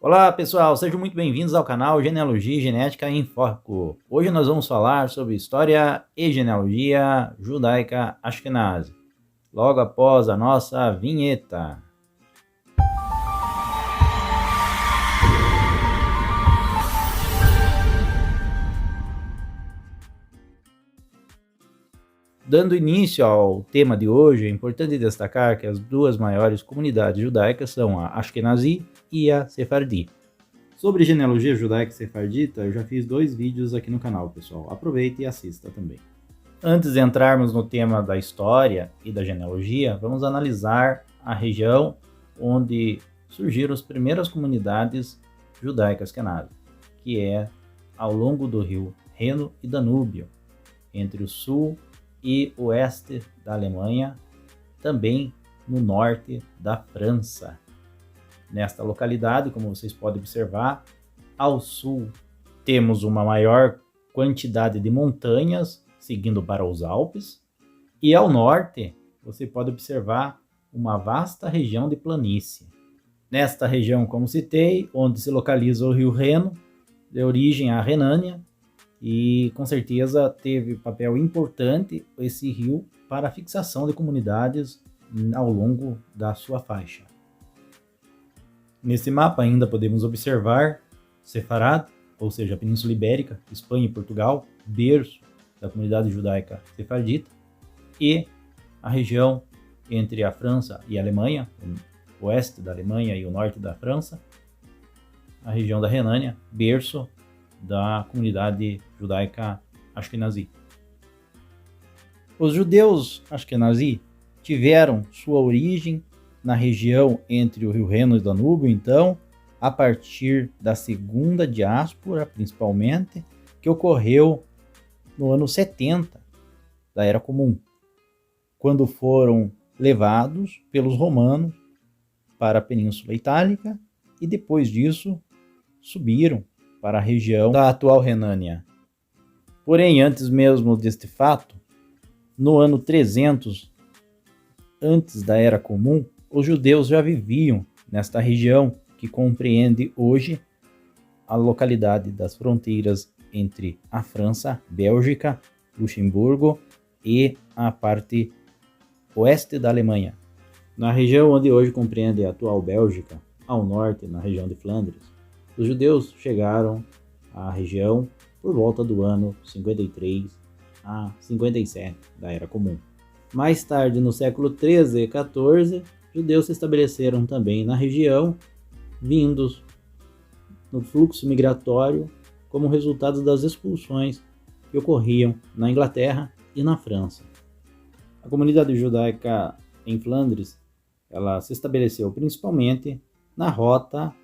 Olá pessoal, sejam muito bem-vindos ao canal Genealogia e Genética em Foco. Hoje nós vamos falar sobre história e genealogia judaica Ashkenazi, logo após a nossa vinheta. Dando início ao tema de hoje, é importante destacar que as duas maiores comunidades judaicas são a Ashkenazi e a Sefardi. Sobre genealogia judaica e sefardita, eu já fiz 2 vídeos aqui no canal, pessoal. Aproveite e assista também. Antes de entrarmos no tema da história e da genealogia, vamos analisar a região onde surgiram as primeiras comunidades judaicas Ashkenazi, que é ao longo do rio Reno e Danúbio, entre o sul e oeste da Alemanha, também no norte da França. Nesta localidade, como vocês podem observar, ao sul temos uma maior quantidade de montanhas, seguindo para os Alpes, e ao norte você pode observar uma vasta região de planície. Nesta região, como citei, onde se localiza o rio Reno, de origem à Renânia, e com certeza teve papel importante esse rio para a fixação de comunidades ao longo da sua faixa. Nesse mapa ainda podemos observar Sefarad, ou seja, a Península Ibérica, Espanha e Portugal, berço da comunidade judaica sefardita, e a região entre a França e a Alemanha, o oeste da Alemanha e o norte da França, a região da Renânia, berço da comunidade judaica Ashkenazi. Os judeus Ashkenazi tiveram sua origem na região entre o rio Reno e o Danúbio, então, a partir da segunda diáspora, principalmente, que ocorreu no ano 70 da Era Comum, quando foram levados pelos romanos para a Península Itálica e depois disso subiram para a região da atual Renânia. Porém, antes mesmo deste fato, no ano 300 antes da Era Comum, os judeus já viviam nesta região que compreende hoje a localidade das fronteiras entre a França, Bélgica, Luxemburgo e a parte oeste da Alemanha. Na região onde hoje compreende a atual Bélgica, ao norte, na região de Flandres, os judeus chegaram à região por volta do ano 53 a 57 da Era Comum. Mais tarde, no século 13 e 14, judeus se estabeleceram também na região, vindos no fluxo migratório como resultado das expulsões que ocorriam na Inglaterra e na França. A comunidade judaica em Flandres, ela se estabeleceu principalmente na rota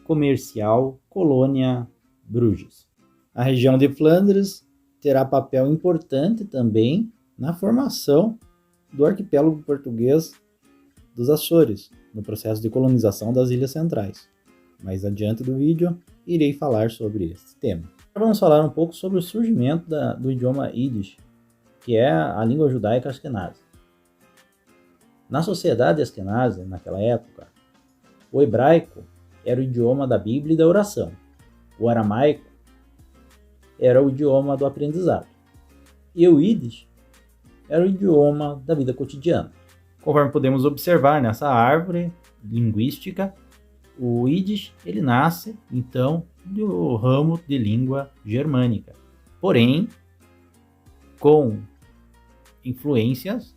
comercial Colônia-Bruges. A região de Flandres terá papel importante também na formação do arquipélago português dos Açores, no processo de colonização das Ilhas Centrais. Mais adiante do vídeo, irei falar sobre esse tema. Agora vamos falar um pouco sobre o surgimento do idioma Yiddish, que é a língua judaica Ashkenazi. Na sociedade Ashkenazi, naquela época, o hebraico era o idioma da Bíblia e da oração. O aramaico era o idioma do aprendizado. E o Yiddish era o idioma da vida cotidiana. Conforme podemos observar nessa árvore linguística, o Yiddish ele nasce, então, do ramo de língua germânica. Porém, com influências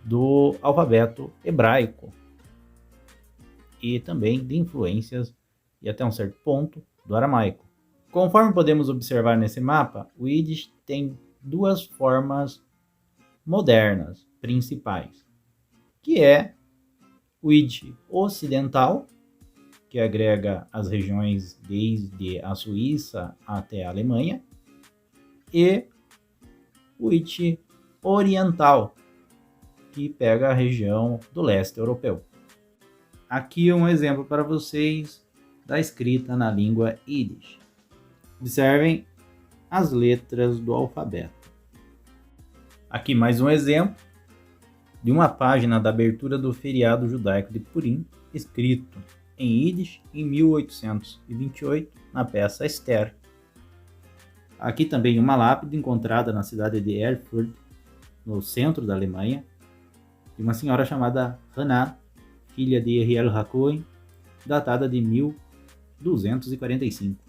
do alfabeto hebraico e também de influências, e até um certo ponto, do aramaico. Conforme podemos observar nesse mapa, o Yiddish tem 2 formas modernas principais, que é o Yiddish ocidental, que agrega as regiões desde a Suíça até a Alemanha, e o Yiddish oriental, que pega a região do leste europeu. Aqui um exemplo para vocês da escrita na língua Yiddish. Observem as letras do alfabeto. Aqui mais um exemplo de uma página da abertura do feriado judaico de Purim, escrito em Yiddish em 1828 na peça Esther. Aqui também uma lápide encontrada na cidade de Erfurt, no centro da Alemanha, de uma senhora chamada Hannah, filha de Ariel Hakohen, datada de 1245.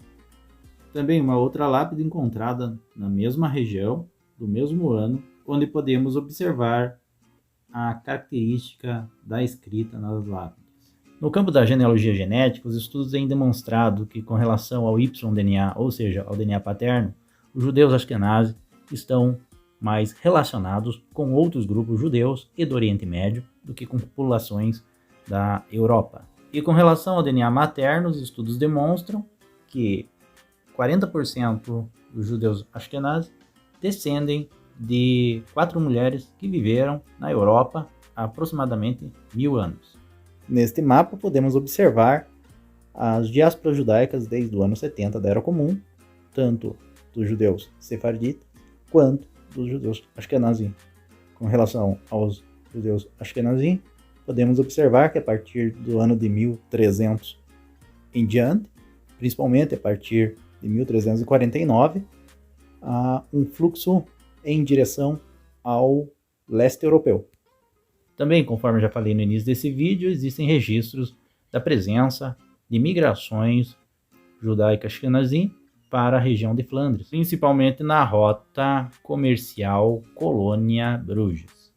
Também uma outra lápide encontrada na mesma região, do mesmo ano, onde podemos observar a característica da escrita nas lápides. No campo da genealogia genética, os estudos têm demonstrado que, com relação ao Y-DNA, ou seja, ao DNA paterno, os judeus Ashkenazi estão mais relacionados com outros grupos judeus e do Oriente Médio do que com populações da Europa. E com relação ao DNA materno, os estudos demonstram que 40% dos judeus Ashkenazi descendem de 4 mulheres que viveram na Europa há aproximadamente 1000 anos. Neste mapa podemos observar as diásporas judaicas desde o ano 70 da Era Comum, tanto dos judeus sefarditas quanto dos judeus Ashkenazi. Com relação aos judeus Ashkenazi, podemos observar que a partir do ano de 1300 em diante, principalmente a partir de 1349, há um fluxo em direção ao leste europeu. Também, conforme eu já falei no início desse vídeo, existem registros da presença de migrações judaicas Ashkenazi para a região de Flandres, principalmente na rota comercial Colônia-Bruges,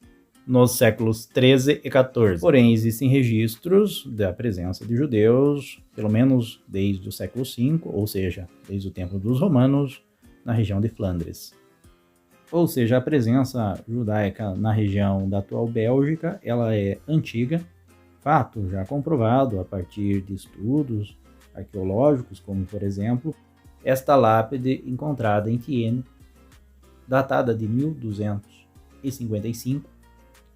nos séculos 13 e 14. Porém, existem registros da presença de judeus, pelo menos desde o século V, ou seja, desde o tempo dos romanos, na região de Flandres. Ou seja, a presença judaica na região da atual Bélgica, ela é antiga, fato já comprovado a partir de estudos arqueológicos, como por exemplo, esta lápide encontrada em Thiene, datada de 1255,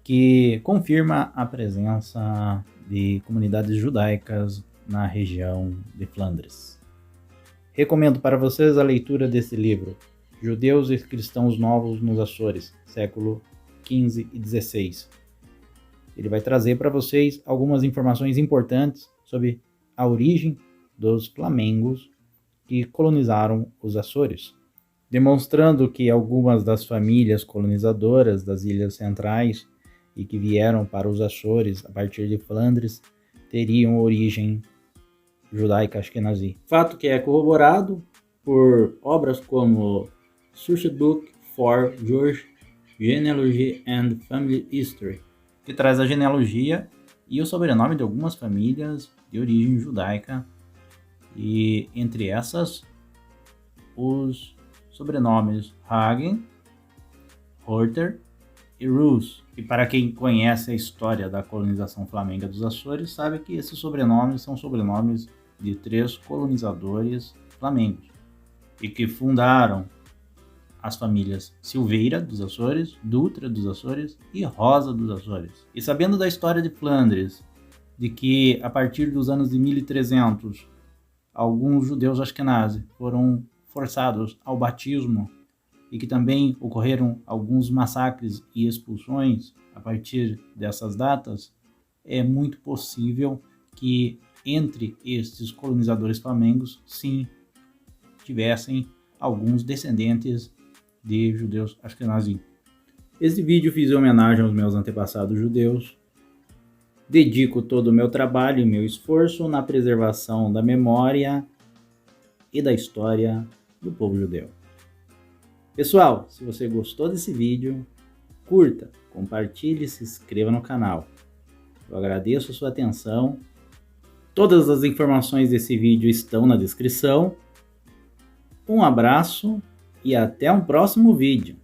que confirma a presença de comunidades judaicas na região de Flandres. Recomendo para vocês a leitura desse livro, Judeus e Cristãos Novos nos Açores, século XV e XVI. Ele vai trazer para vocês algumas informações importantes sobre a origem dos flamengos que colonizaram os Açores, demonstrando que algumas das famílias colonizadoras das ilhas centrais e que vieram para os Açores a partir de Flandres teriam origem judaica Ashkenazi. Fato que é corroborado por obras como Source Book for Jewish Genealogy and Family History, que traz a genealogia e o sobrenome de algumas famílias de origem judaica, e entre essas os sobrenomes Hagen, Horter e Roos. E para quem conhece a história da colonização flamenga dos Açores, sabe que esses sobrenomes são sobrenomes de 3 colonizadores flamengos e que fundaram as famílias Silveira dos Açores, Dutra dos Açores e Rosa dos Açores. E sabendo da história de Flandres, de que a partir dos anos de 1300 alguns judeus Ashkenazi foram forçados ao batismo e que também ocorreram alguns massacres e expulsões a partir dessas datas, é muito possível que entre estes colonizadores flamengos, sim, tivessem alguns descendentes de judeus Ashkenazi. Esse vídeo fiz em homenagem aos meus antepassados judeus. Dedico todo o meu trabalho e meu esforço na preservação da memória e da história do povo judeu. Pessoal, se você gostou desse vídeo, curta, compartilhe e se inscreva no canal. Eu agradeço a sua atenção. Todas as informações desse vídeo estão na descrição. Um abraço e até um próximo vídeo.